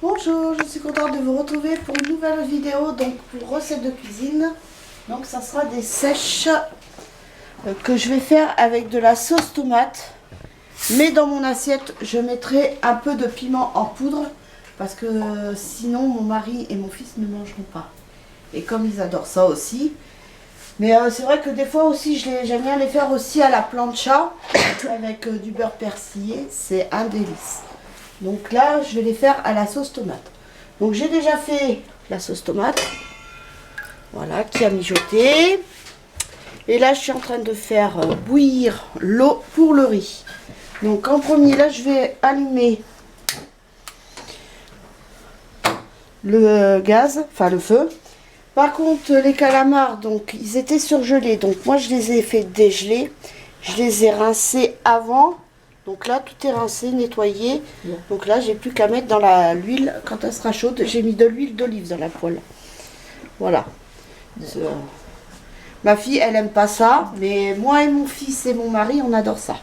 Bonjour, je suis contente de vous retrouver pour une nouvelle vidéo, donc pour recette de cuisine. Donc ça sera des sèches que je vais faire avec de la sauce tomate. Mais dans mon assiette, je mettrai un peu de piment en poudre parce que sinon mon mari et mon fils ne mangeront pas. Et comme ils adorent ça aussi. Mais c'est vrai que des fois aussi, j'aime bien les faire aussi à la plancha avec du beurre persillé. C'est un délice. Donc là, je vais les faire à la sauce tomate. Donc j'ai déjà fait la sauce tomate. Voilà, qui a mijoté. Et là, je suis en train de faire bouillir l'eau pour le riz. Donc en premier, là, je vais allumer le gaz, enfin le feu. Par contre, les calamars, donc ils étaient surgelés. Donc moi, je les ai fait dégeler. Je les ai rincés avant. Donc là, tout est rincé, nettoyé. Donc là, j'ai plus qu'à mettre dans l'huile quand elle sera chaude. J'ai mis de l'huile d'olive dans la poêle. Voilà. Ma fille, elle aime pas ça. Mais moi et mon fils et mon mari, on adore ça.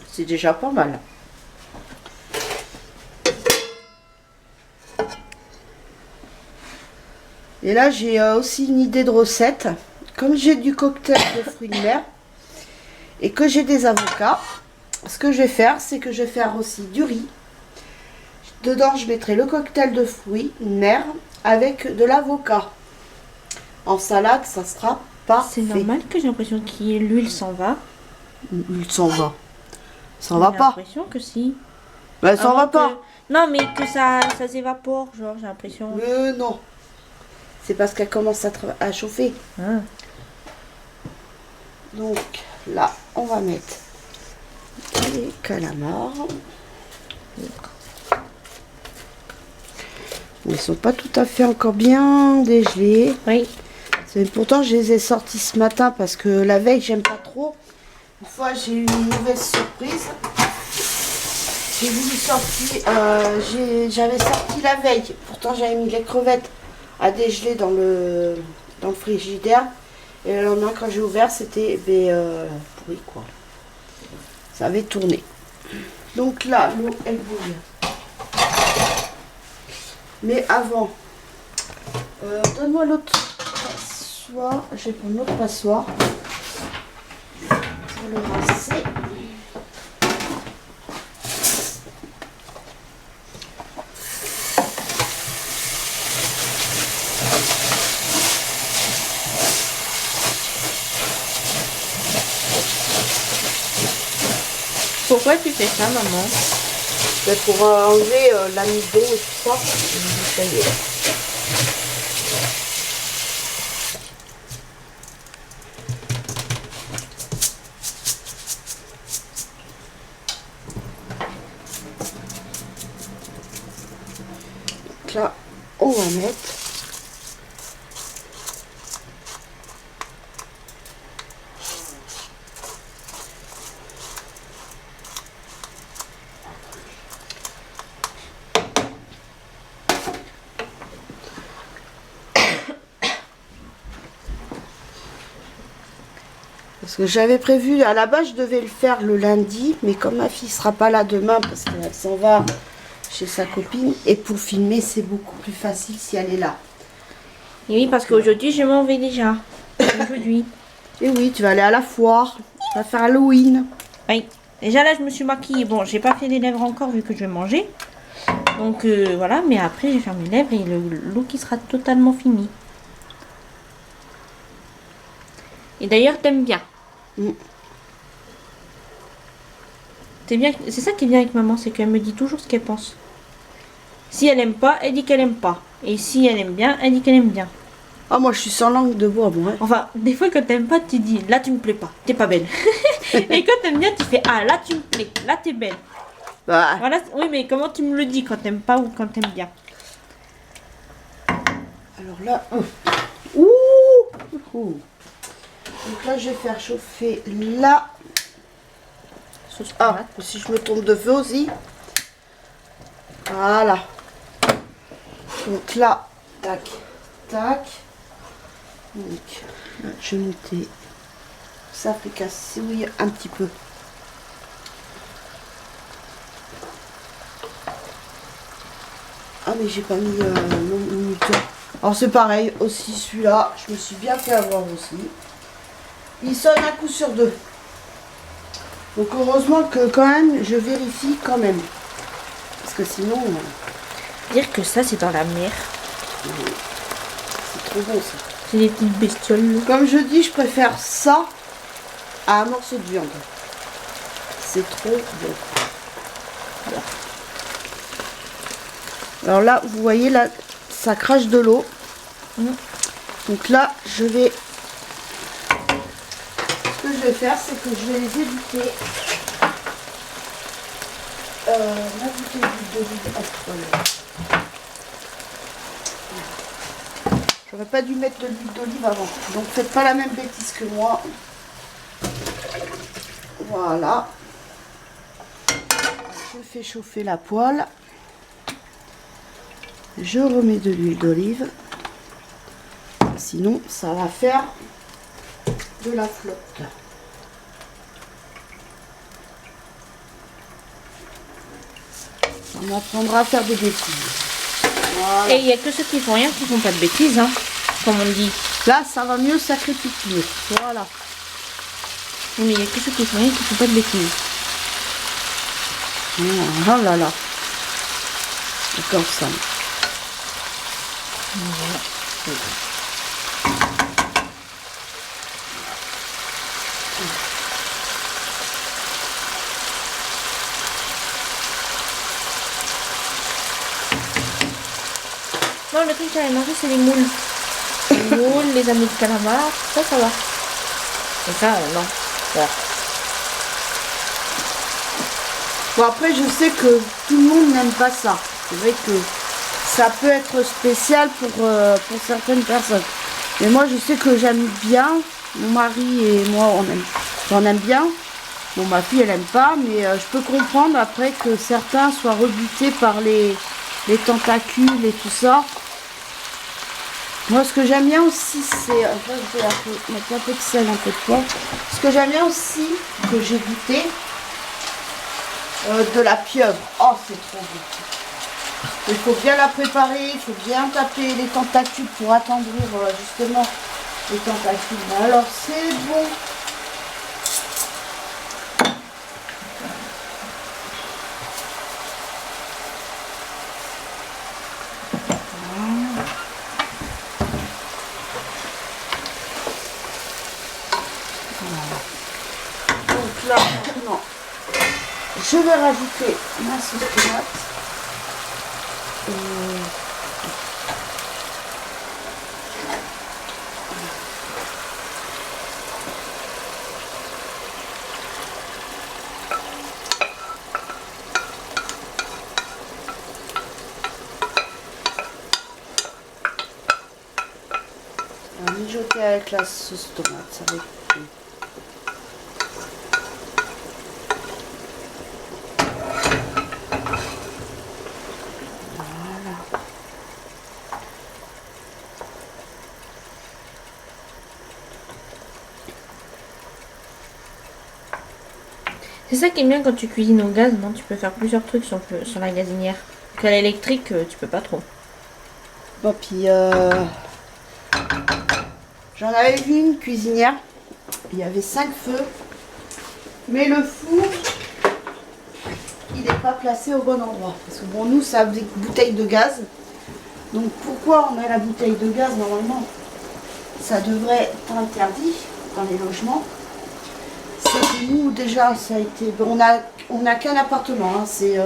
C'est déjà pas mal. Et là, j'ai aussi une idée de recette. Comme j'ai du cocktail de fruits de mer et que j'ai des avocats, ce que je vais faire, c'est que je vais faire aussi du riz. Dedans, je mettrai le cocktail de fruits de mer avec de l'avocat. En salade, ça sera parfait. C'est normal que j'ai l'impression que l'huile s'en va. L'huile s'en va. Ça va pas. J'ai l'impression que si. Ben, elle s'en va pas. Non, mais que ça s'évapore, genre, j'ai l'impression. Non. C'est parce qu'elle commence à chauffer. Ah. Donc là, on va mettre les calamars. Ils sont pas tout à fait encore bien dégelés. Oui. Pourtant, je les ai sortis ce matin parce que la veille, j'aime pas trop. Une fois, j'ai eu une mauvaise surprise. J'ai voulu sortir. J'avais sorti la veille. Pourtant, j'avais mis les crevettes à dégeler dans le frigidaire. Et le lendemain, quand j'ai ouvert, c'était pourri, quoi. Ça avait tourné. Donc là, l'eau, elle bouille. Mais avant, donne-moi l'autre passoire. Je vais prendre l'autre passoire pour le rincer. Pourquoi tu fais ça, maman? Ben, pour enlever l'amidon et tout ça. Ça y est. Donc là, on va mettre parce que j'avais prévu, à la base je devais le faire le lundi, mais comme ma fille sera pas là demain parce qu'elle s'en va chez sa copine, et pour filmer c'est beaucoup plus facile si elle est là. Et oui, parce qu'aujourd'hui, je m'en vais déjà. Aujourd'hui. Et oui, tu vas aller à la foire, tu vas faire Halloween. Oui. Déjà, là, je me suis maquillée. Bon, j'ai pas fait les lèvres encore vu que je vais manger. Donc, voilà. Mais après, je vais faire mes lèvres et le look, il sera totalement fini. Et d'ailleurs, t'aimes bien. C'est bien. C'est ça qui est bien avec maman, c'est qu'elle me dit toujours ce qu'elle pense. Si elle aime pas, elle dit qu'elle aime pas. Et si elle aime bien, elle dit qu'elle aime bien. Ah, moi je suis sans langue de bois, moi. Hein. Enfin, des fois quand t'aimes pas, tu dis là tu me plais pas, t'es pas belle. Et quand t'aimes bien, tu fais ah là tu me plais, là t'es belle. Bah. Voilà, oui, mais comment tu me le dis quand t'aimes pas ou quand t'aimes bien? Alors là, donc là je vais faire chauffer la Sauce ah, tomate. si je me trompe de feu aussi. Voilà. Donc là, tac, tac. Donc, là, je vais monter. Ça fait casser un petit peu. Hop. mais j'ai pas mis le minuteur. Alors c'est pareil, aussi celui-là, je me suis bien fait avoir aussi. Il sonne un coup sur deux. Donc heureusement que quand même, je vérifie quand même. Parce que sinon... Dire que ça, c'est dans la mer. c'est trop bon ça. C'est des petites bestioles. Comme je dis, je préfère ça à un morceau de viande. C'est trop bon. Voilà. Alors là, vous voyez, là, ça crache de l'eau. Donc là, ce que je vais faire, c'est que je vais les éduquer. La bouteille d'huile d'olive. J'aurais pas dû mettre de l'huile d'olive avant. Donc faites pas la même bêtise que moi. Voilà. Je fais chauffer la poêle. Je remets de l'huile d'olive. Sinon, ça va faire de la flotte. On apprendra à faire des bêtises. Voilà. Et il n'y a que ceux qui font rien qui font pas de bêtises, hein, comme on dit. Là, ça va mieux sacrifier. Voilà. Oui, mais il n'y a que ceux qui font rien qui font pas de bêtises. Oh là là. C'est comme ça. Voilà. Non, le truc que j'avais mangé, c'est les moules. Les moules, les amis de calamar, ça va. Et ça, non. Voilà. Bon, après, je sais que tout le monde n'aime pas ça. C'est vrai que ça peut être spécial pour certaines personnes. Mais moi, je sais que j'aime bien. Mon mari et moi, j'en aime bien. Bon, ma fille, elle aime pas. Mais je peux comprendre après que certains soient rebutés par les tentacules et tout ça. Moi, ce que j'aime bien aussi, c'est... je vais mettre un peu de sel, un peu de poivre. Ce que j'aime bien aussi, que j'ai goûté, de la pieuvre. Oh, c'est trop bon. Il faut bien la préparer, il faut bien taper les tentacules pour attendrir justement les tentacules. Alors, c'est bon. Donc là, maintenant, je vais rajouter ma sauce tomate. On va mijoter avec la sauce tomate, ça va être cool. C'est ça qui est bien quand tu cuisines au gaz, non? Tu peux faire plusieurs trucs sur la gazinière. Qu'à l'électrique, tu peux pas trop. Bon, puis j'en avais vu une cuisinière. Il y avait 5 feux. Mais le four, il n'est pas placé au bon endroit. Parce que bon, nous, ça a des bouteilles de gaz. Donc pourquoi on a la bouteille de gaz normalement? Ça devrait être interdit dans les logements. C'est que nous déjà ça a été. On a qu'un appartement. Hein, il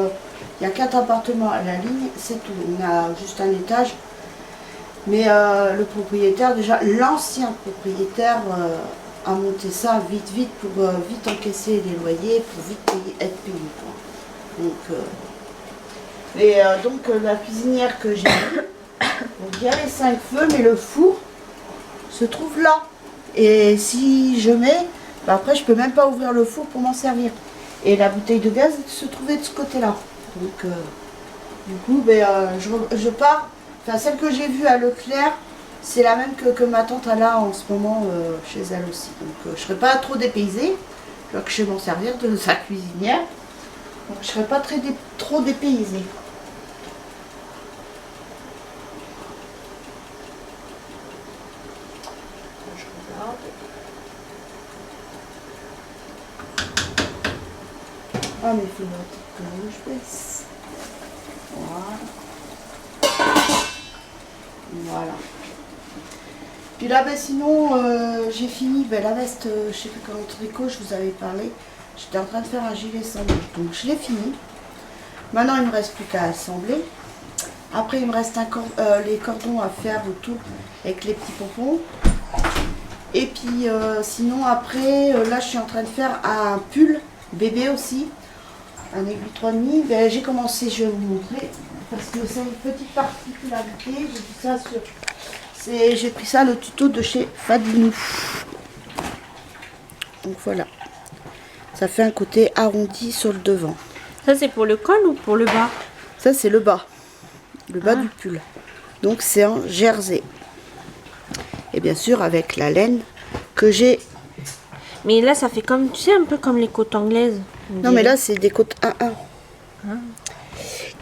y a 4 appartements à la ligne, c'est tout. On a juste un étage. Mais le propriétaire, déjà l'ancien propriétaire, a monté ça vite pour vite encaisser les loyers, pour vite être payé. Donc, la cuisinière que j'ai vue, donc il y a les 5 feux, mais le four se trouve là. Et si je mets, bah après je peux même pas ouvrir le four pour m'en servir. Et la bouteille de gaz se trouvait de ce côté-là. Donc du coup, je pars. Enfin, celle que j'ai vue à Leclerc, c'est la même que ma tante a là en ce moment chez elle aussi. Donc je ne serai pas trop dépaysée. Je vois que je vais m'en servir de sa cuisinière. Donc je ne serai pas trop dépaysée. Ah, mais il faudrait que je baisse. Voilà. Voilà. Puis là, ben, sinon, j'ai fini la veste, je sais plus comment tricot, je vous avais parlé. J'étais en train de faire un gilet sans manches, donc je l'ai fini. Maintenant, il ne me reste plus qu'à assembler. Après, il me reste les cordons à faire autour avec les petits pompons. Et puis, sinon, après, là, je suis en train de faire un pull bébé aussi. Un aiguille 3,5. Ben, j'ai commencé, je vais vous montrer. Parce que c'est une petite particularité. J'ai pris ça le tuto de chez Fadinou. Donc voilà. Ça fait un côté arrondi sur le devant. Ça, c'est pour le col ou pour le bas? Ça, c'est le bas. Le bas du pull. Donc c'est en jersey. Et bien sûr avec la laine que j'ai. Mais là, ça fait comme, tu sais, un peu comme les côtes anglaises. Non, mais là, c'est des côtes 1-1.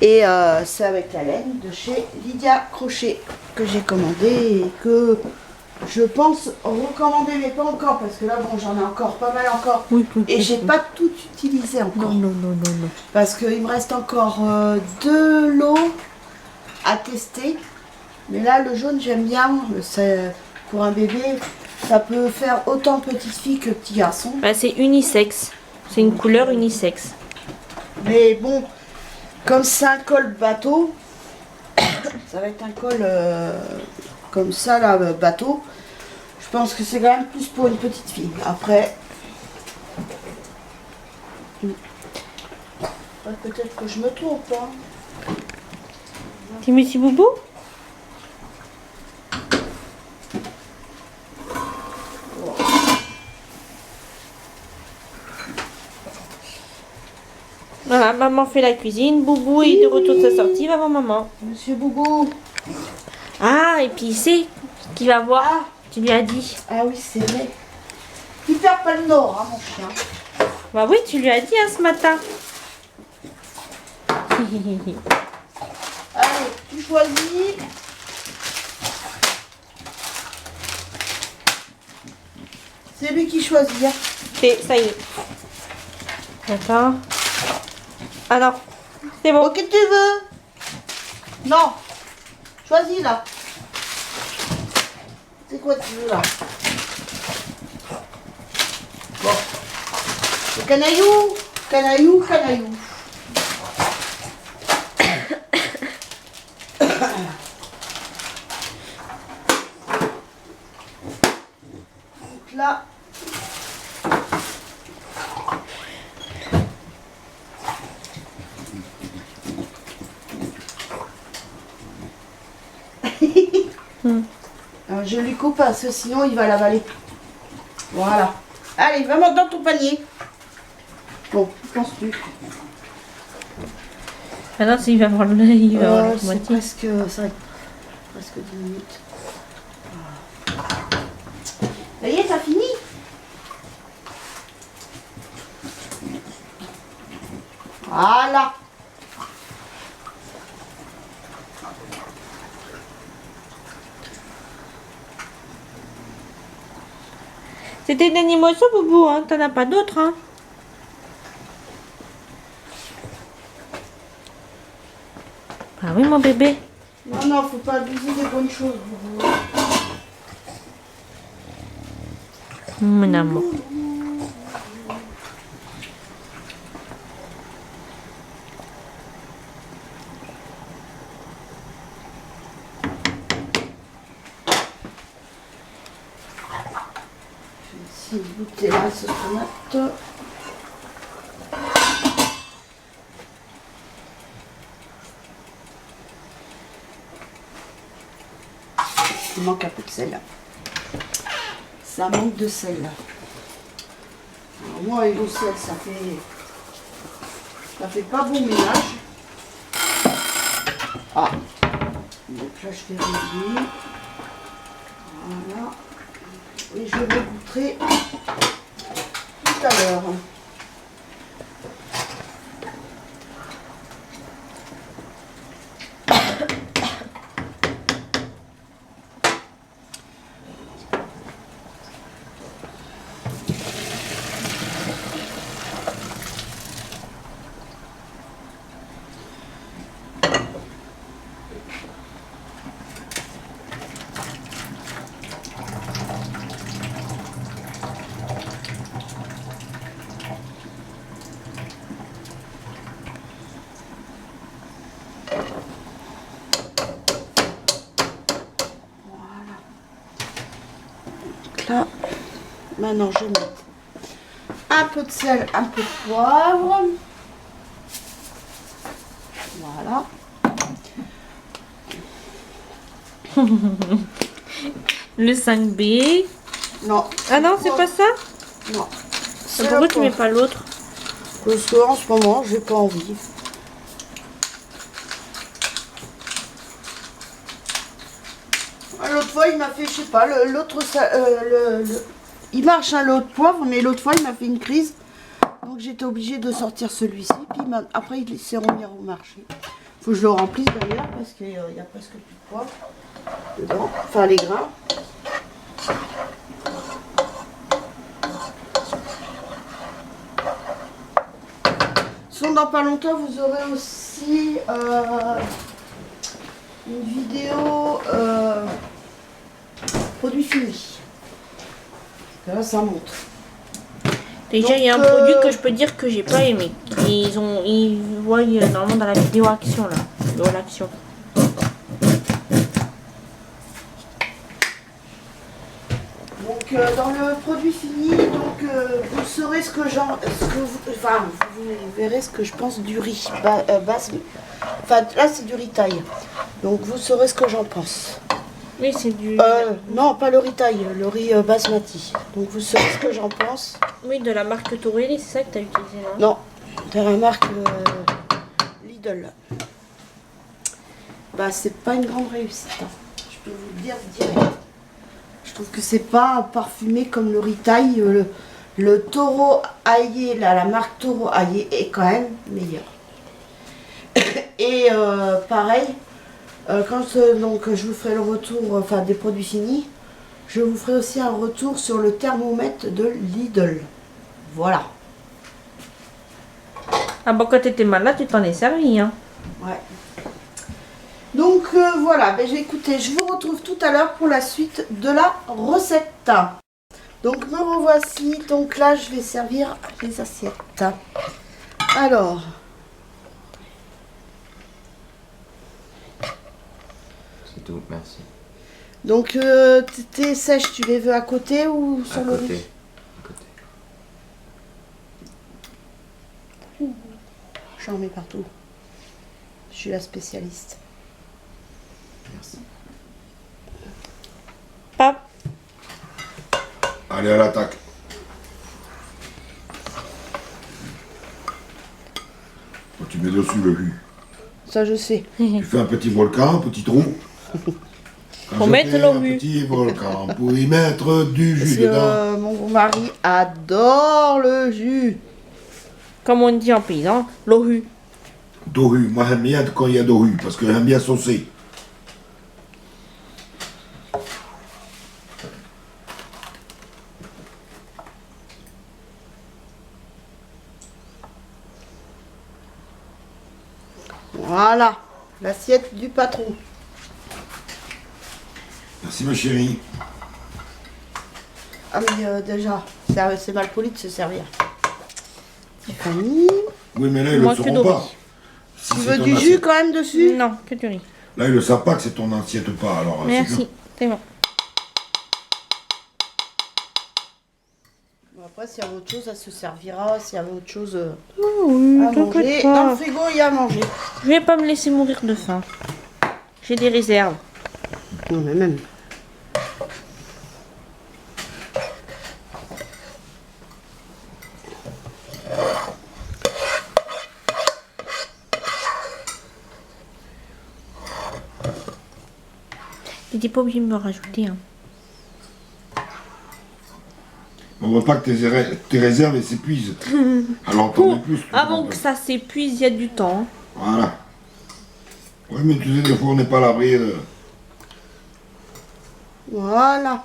Et c'est avec la laine de chez Lydia Crochet que j'ai commandé et que je pense recommander, mais pas encore, parce que là, bon, j'en ai encore pas mal encore. Oui, et j'ai pas tout utilisé encore. Non. Parce qu'il me reste encore 2 lots à tester. Mais là, le jaune, j'aime bien. Pour un bébé, ça peut faire autant petite fille que petit garçon. Bah, c'est unisexe. C'est une couleur unisexe. Mais bon, comme c'est un col bateau, ça va être un col comme ça, là, bateau. Je pense que c'est quand même plus pour une petite fille. Après, peut-être que je me trompe. Hein. Petit monsieur Boubou? Voilà, maman fait la cuisine, Boubou est de retour de sa sortie, il va voir maman. Monsieur Boubou. Ah, et puis il sait qu'il va voir. Ah. Tu lui as dit. Ah oui, c'est vrai. Il perd pas le nord, hein, mon chien. Bah oui, tu lui as dit ce matin. Allez, tu choisis. C'est lui qui choisit. Hein. C'est, ça y est. Attends. Ah non, c'est bon. Ok, tu veux. Non. Choisis là. C'est quoi tu veux là? Bon. Le canaillou. Canaillou. Donc là. Je lui coupe parce que sinon il va l'avaler. Voilà. Allez, va monter dans ton panier. Bon, que penses-tu? Maintenant, s'il va voir le il va voir la C'est moitié. presque 10 minutes. Ça y est, ça finit? Voilà. C'était une animation, Boubou, hein. T'en as pas d'autres, hein. Ah oui, mon bébé. Non, faut pas abuser des bonnes choses. Mon amour. Je vais essayer de goûter la sauce tomate. Il manque un peu de sel. Ça manque de sel. Alors moi et le sel, ça fait pas bon ménage. Ah, donc là je vais réduire. Voilà. Et je vais goûter tout à l'heure. là, maintenant je vais mettre un peu de sel, un peu de poivre. Voilà. Le 5B. Non. Ah non, c'est pas ça? Non. Pourquoi tu mets pas l'autre? Parce qu'en ce moment, j'ai pas envie. L'autre fois, il m'a fait, je sais pas, l'autre, il marche hein, l'autre poivre, mais l'autre fois, il m'a fait une crise. Donc j'étais obligée de sortir celui-ci. Puis après, il s'est remis au marché. Faut que je le remplisse d'ailleurs parce qu'il y a presque plus de poivre dedans. Enfin, les grains. Sinon, dans pas longtemps, vous aurez aussi une vidéo produit fini. Là, ça monte. Déjà, Donc, il y a un produit que je peux dire que j'ai pas aimé. Ils voient normalement dans la vidéo action là. Vidéo l'action. Donc dans le produit fini, donc vous saurez ce que vous verrez ce que je pense du riz basmati. Enfin là c'est du riz thaï. Donc vous saurez ce que j'en pense. Oui, c'est du. Non, pas le riz thaï, le riz basmati. Donc vous saurez ce que j'en pense. Oui, de la marque Torelli, c'est ça que tu as utilisé, non? Non, de la marque Lidl. Bah c'est pas une grande réussite. Hein. Je peux vous le dire direct. Je trouve que c'est pas parfumé comme le riz thaï. Le Toro Aillé, là, la marque Toro Aillé est quand même meilleure. Et pareil, quand donc je vous ferai le retour, enfin des produits finis, je vous ferai aussi un retour sur le thermomètre de Lidl. Voilà. Ah bah quand t'étais malade, tu t'en es servi, hein. Ouais. Donc voilà, écoutez, je vous retrouve tout à l'heure pour la suite de la recette. Donc me revoici, donc là je vais servir les assiettes. Alors, c'est tout, merci. donc tes sèches, tu les veux à côté ou sur le riz? À côté. J'en mets partout. Je suis la spécialiste. Merci. Pap. Allez, à l'attaque. Tu mets dessus le jus. Ça je sais. Tu fais un petit volcan, un petit trou. Pour mettre le un jus. petit volcan pour y mettre du Parce jus que dedans. mon mari adore le jus. Comme on dit en paysan, l'ohu. Doru, moi j'aime bien quand il y a doru, parce que j'aime bien saucer. Voilà, l'assiette du patron. Merci ma chérie. Ah mais déjà, c'est mal poli de se servir. Tiffany. Oui, mais là ils Moi, le que sauront de pas. riz. Si Tu c'est veux ton du jus assiette. quand même dessus? Non, que du riz. Là ils ne savent pas que c'est ton assiette pas, alors c'est Merci, bien. c'est bon. Bon, après, s'il y avait autre chose, elle se servira. S'il y avait autre chose Oui, à manger. t'inquiète Dans le pas. frigo, il y a à manger. Je vais pas me laisser mourir de faim. J'ai des réserves. Non, mais même. T'étais pas obligé de me rajouter. Hein. On ne veut pas que tes réserves elles s'épuisent. Alors t'en mets plus. Avant que ça s'épuise, il y a du temps. Hein. Voilà. Oui, mais tu sais, des fois on n'est pas à l'abri de... Voilà.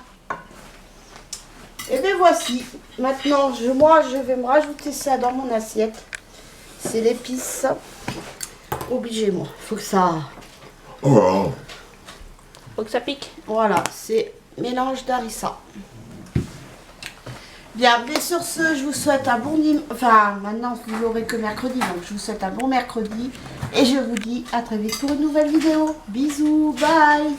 Et bien voici. Maintenant, moi, je vais me rajouter ça dans mon assiette. C'est l'épice. Obligé, moi. Il faut que ça... Oh là là. Faut que ça pique. Voilà, c'est mélange d'harissa. Bien, mais sur ce, je vous souhaite un bon dimanche. Enfin, maintenant, vous l'aurez que mercredi. Donc, je vous souhaite un bon mercredi. Et je vous dis à très vite pour une nouvelle vidéo. Bisous, bye.